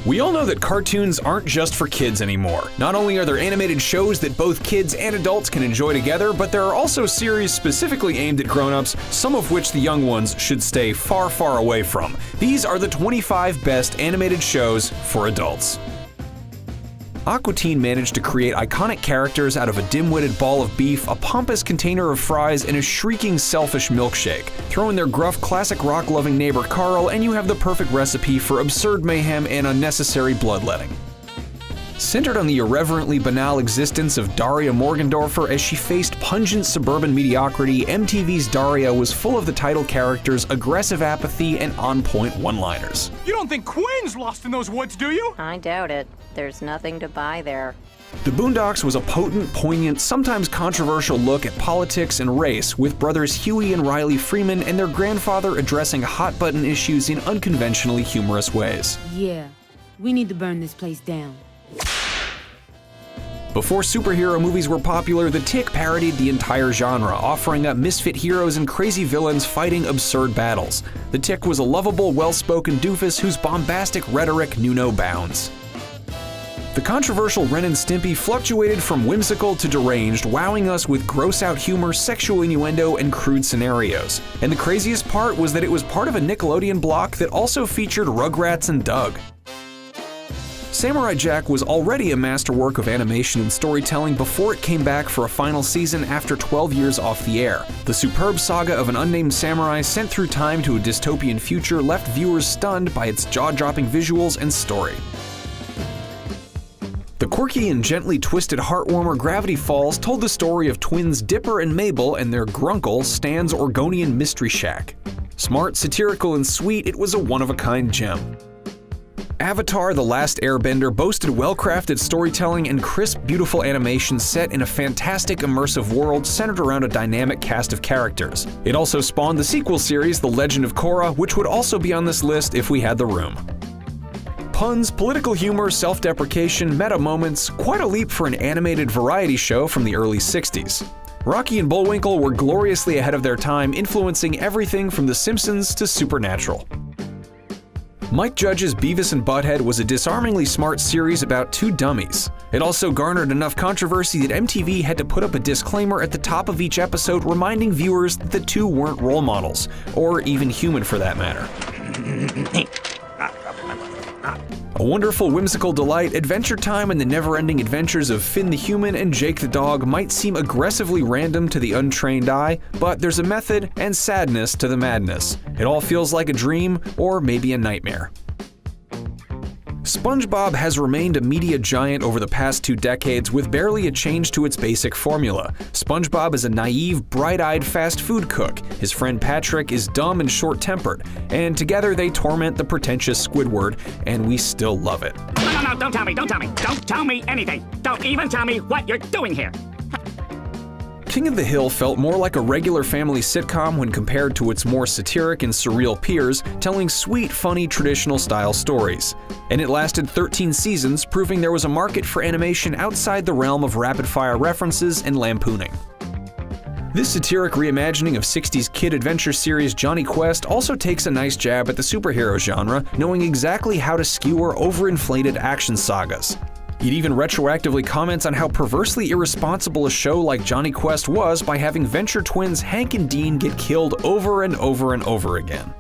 We all know that cartoons aren't just for kids anymore. Not only are there animated shows that both kids and adults can enjoy together, but there are also series specifically aimed at grown-ups, some of which the young ones should stay far, far away from. These are the 25 best animated shows for adults. Aqua Teen managed to create iconic characters out of a dim-witted ball of beef, a pompous container of fries, and a shrieking selfish milkshake. Throw in their gruff classic rock-loving neighbor Carl, and you have the perfect recipe for absurd mayhem and unnecessary bloodletting. Centered on the irreverently banal existence of Daria Morgendorffer as she faced pungent suburban mediocrity, MTV's Daria was full of the title character's aggressive apathy and on-point one-liners. You don't think Quinn's lost in those woods, do you? I doubt it. There's nothing to buy there. The Boondocks was a potent, poignant, sometimes controversial look at politics and race, with brothers Huey and Riley Freeman and their grandfather addressing hot-button issues in unconventionally humorous ways. Yeah, we need to burn this place down. Before superhero movies were popular, The Tick parodied the entire genre, offering up misfit heroes and crazy villains fighting absurd battles. The Tick was a lovable, well-spoken doofus whose bombastic rhetoric knew no bounds. The controversial Ren and Stimpy fluctuated from whimsical to deranged, wowing us with gross-out humor, sexual innuendo, and crude scenarios. And the craziest part was that it was part of a Nickelodeon block that also featured Rugrats and Doug. Samurai Jack was already a masterwork of animation and storytelling before it came back for a final season after 12 years off the air. The superb saga of an unnamed samurai sent through time to a dystopian future left viewers stunned by its jaw-dropping visuals and story. The quirky and gently twisted heartwarmer Gravity Falls told the story of twins Dipper and Mabel and their grunkle, Stan's Oregonian Mystery Shack. Smart, satirical, and sweet, it was a one-of-a-kind gem. Avatar: The Last Airbender boasted well-crafted storytelling and crisp, beautiful animation set in a fantastic, immersive world centered around a dynamic cast of characters. It also spawned the sequel series, The Legend of Korra, which would also be on this list if we had the room. Puns, political humor, self-deprecation, meta moments, quite a leap for an animated variety show from the early 60s. Rocky and Bullwinkle were gloriously ahead of their time, influencing everything from The Simpsons to Supernatural. Mike Judge's Beavis and Butthead was a disarmingly smart series about two dummies. It also garnered enough controversy that MTV had to put up a disclaimer at the top of each episode reminding viewers that the two weren't role models, or even human for that matter. A wonderful, whimsical delight, Adventure Time and the never-ending adventures of Finn the Human and Jake the Dog might seem aggressively random to the untrained eye, but there's a method and sadness to the madness. It all feels like a dream, or maybe a nightmare. SpongeBob has remained a media giant over the past 2 decades with barely a change to its basic formula. SpongeBob is a naive, bright-eyed fast food cook. His friend Patrick is dumb and short-tempered, and together they torment the pretentious Squidward, and we still love it. No, don't tell me. Don't tell me anything. Don't even tell me what you're doing here. King of the Hill felt more like a regular family sitcom when compared to its more satiric and surreal peers, telling sweet, funny, traditional-style stories. And it lasted 13 seasons, proving there was a market for animation outside the realm of rapid-fire references and lampooning. This satiric reimagining of 60s kid adventure series Jonny Quest also takes a nice jab at the superhero genre, knowing exactly how to skewer overinflated action sagas. It even retroactively comments on how perversely irresponsible a show like Jonny Quest was by having Venture twins Hank and Dean get killed over and over and over again.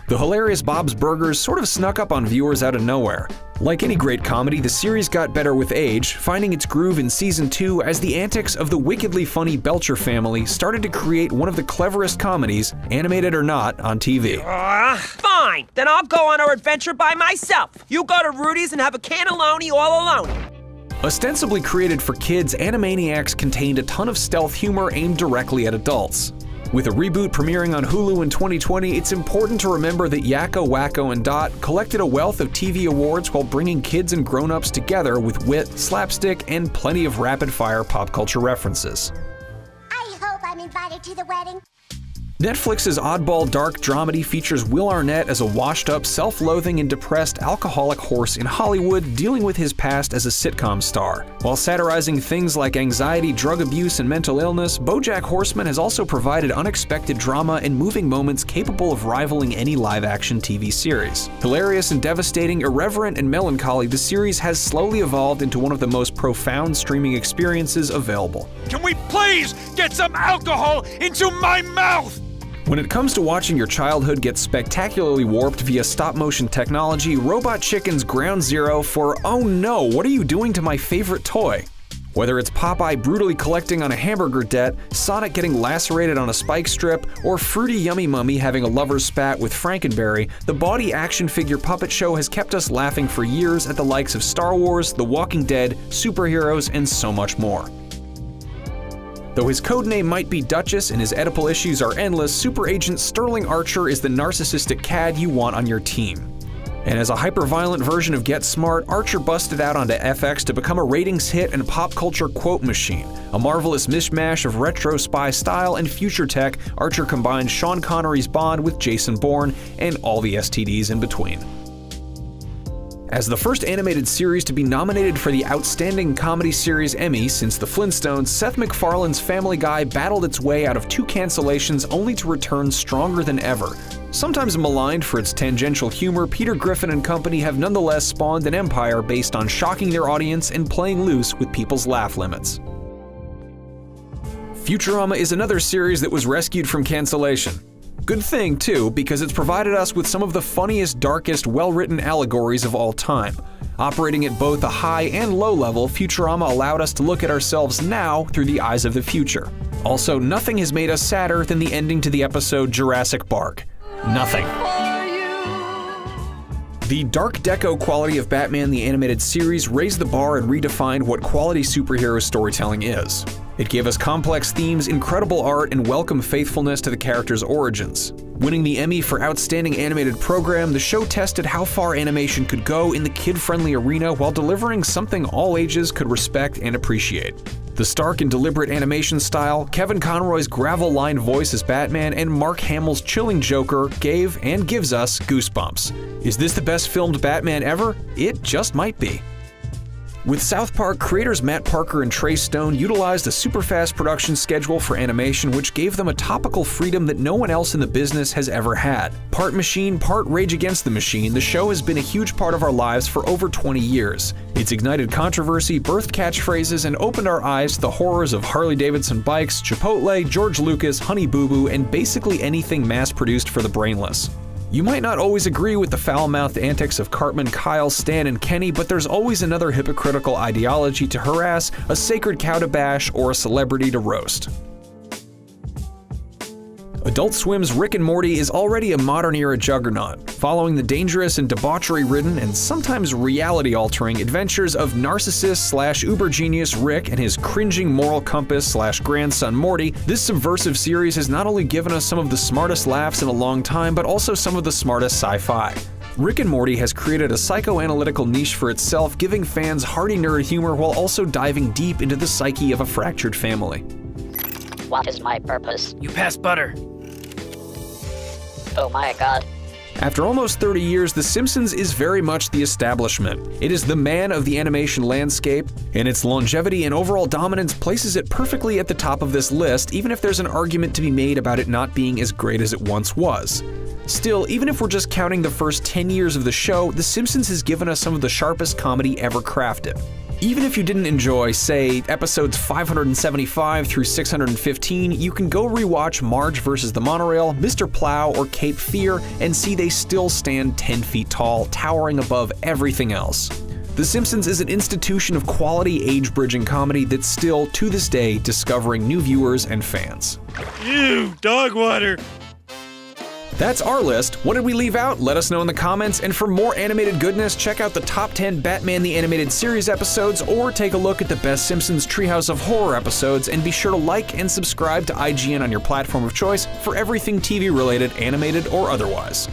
The hilarious Bob's Burgers sort of snuck up on viewers out of nowhere. Like any great comedy, the series got better with age, finding its groove in season 2 as the antics of the wickedly funny Belcher family started to create one of the cleverest comedies, animated or not, on TV. Fine, then I'll go on our adventure by myself. You go to Rudy's and have a cannelloni all alone. Ostensibly created for kids, Animaniacs contained a ton of stealth humor aimed directly at adults. With a reboot premiering on Hulu in 2020, it's important to remember that Yakko, Wakko, and Dot collected a wealth of TV awards while bringing kids and grown-ups together with wit, slapstick, and plenty of rapid-fire pop culture references. I hope I'm invited to the wedding. Netflix's oddball dark dramedy features Will Arnett as a washed-up, self-loathing, and depressed alcoholic horse in Hollywood dealing with his past as a sitcom star. While satirizing things like anxiety, drug abuse, and mental illness, BoJack Horseman has also provided unexpected drama and moving moments capable of rivaling any live-action TV series. Hilarious and devastating, irreverent and melancholy, the series has slowly evolved into one of the most profound streaming experiences available. Can we please get some alcohol into my mouth? When it comes to watching your childhood get spectacularly warped via stop-motion technology, Robot Chicken's ground zero for "oh no, what are you doing to my favorite toy?" Whether it's Popeye brutally collecting on a hamburger debt, Sonic getting lacerated on a spike strip, or Fruity Yummy Mummy having a lover's spat with Frankenberry, the Bawdy action figure puppet show has kept us laughing for years at the likes of Star Wars, The Walking Dead, superheroes, and so much more. Though his codename might be Duchess and his Oedipal issues are endless, Super Agent Sterling Archer is the narcissistic cad you want on your team. And as a hyper-violent version of Get Smart, Archer busted out onto FX to become a ratings hit and pop culture quote machine. A marvelous mishmash of retro spy style and future tech, Archer combines Sean Connery's Bond with Jason Bourne and all the STDs in between. As the first animated series to be nominated for the Outstanding Comedy Series Emmy since The Flintstones, Seth MacFarlane's Family Guy battled its way out of 2 cancellations only to return stronger than ever. Sometimes maligned for its tangential humor, Peter Griffin and company have nonetheless spawned an empire based on shocking their audience and playing loose with people's laugh limits. Futurama is another series that was rescued from cancellation. Good thing, too, because it's provided us with some of the funniest, darkest, well-written allegories of all time. Operating at both a high and low level, Futurama allowed us to look at ourselves now through the eyes of the future. Also, nothing has made us sadder than the ending to the episode Jurassic Bark. Nothing. The dark deco quality of Batman the Animated Series raised the bar and redefined what quality superhero storytelling is. It gave us complex themes, incredible art, and welcome faithfulness to the characters' origins. Winning the Emmy for Outstanding Animated Program, the show tested how far animation could go in the kid-friendly arena while delivering something all ages could respect and appreciate. The stark and deliberate animation style, Kevin Conroy's gravel-lined voice as Batman, and Mark Hamill's chilling Joker gave and gives us goosebumps. Is this the best filmed Batman ever? It just might be. With South Park, creators Matt Parker and Trey Stone utilized a super-fast production schedule for animation which gave them a topical freedom that no one else in the business has ever had. Part machine, part Rage Against the Machine, the show has been a huge part of our lives for over 20 years. It's ignited controversy, birthed catchphrases, and opened our eyes to the horrors of Harley-Davidson bikes, Chipotle, George Lucas, Honey Boo Boo, and basically anything mass-produced for the brainless. You might not always agree with the foul-mouthed antics of Cartman, Kyle, Stan, and Kenny, but there's always another hypocritical ideology to harass, a sacred cow to bash, or a celebrity to roast. Adult Swim's Rick and Morty is already a modern-era juggernaut, following the dangerous and debauchery-ridden and sometimes reality-altering adventures of narcissist/uber-genius Rick and his cringing moral compass/grandson Morty. This subversive series has not only given us some of the smartest laughs in a long time, but also some of the smartest sci-fi. Rick and Morty has created a psychoanalytical niche for itself, giving fans hearty nerd humor while also diving deep into the psyche of a fractured family. What is my purpose? You pass butter. Oh my god. After almost 30 years, The Simpsons is very much the establishment. It is the man of the animation landscape, and its longevity and overall dominance places it perfectly at the top of this list, even if there's an argument to be made about it not being as great as it once was. Still, even if we're just counting the first 10 years of the show, The Simpsons has given us some of the sharpest comedy ever crafted. Even if you didn't enjoy, say, episodes 575 through 615, you can go rewatch Marge vs. the Monorail, Mr. Plow, or Cape Fear and see they still stand 10 feet tall, towering above everything else. The Simpsons is an institution of quality age-bridging comedy that's still, to this day, discovering new viewers and fans. Ew, dog water. That's our list. What did we leave out? Let us know in the comments. And for more animated goodness, check out the top 10 Batman the Animated Series episodes, or take a look at the best Simpsons Treehouse of Horror episodes, and be sure to like and subscribe to IGN on your platform of choice for everything TV related, animated or otherwise.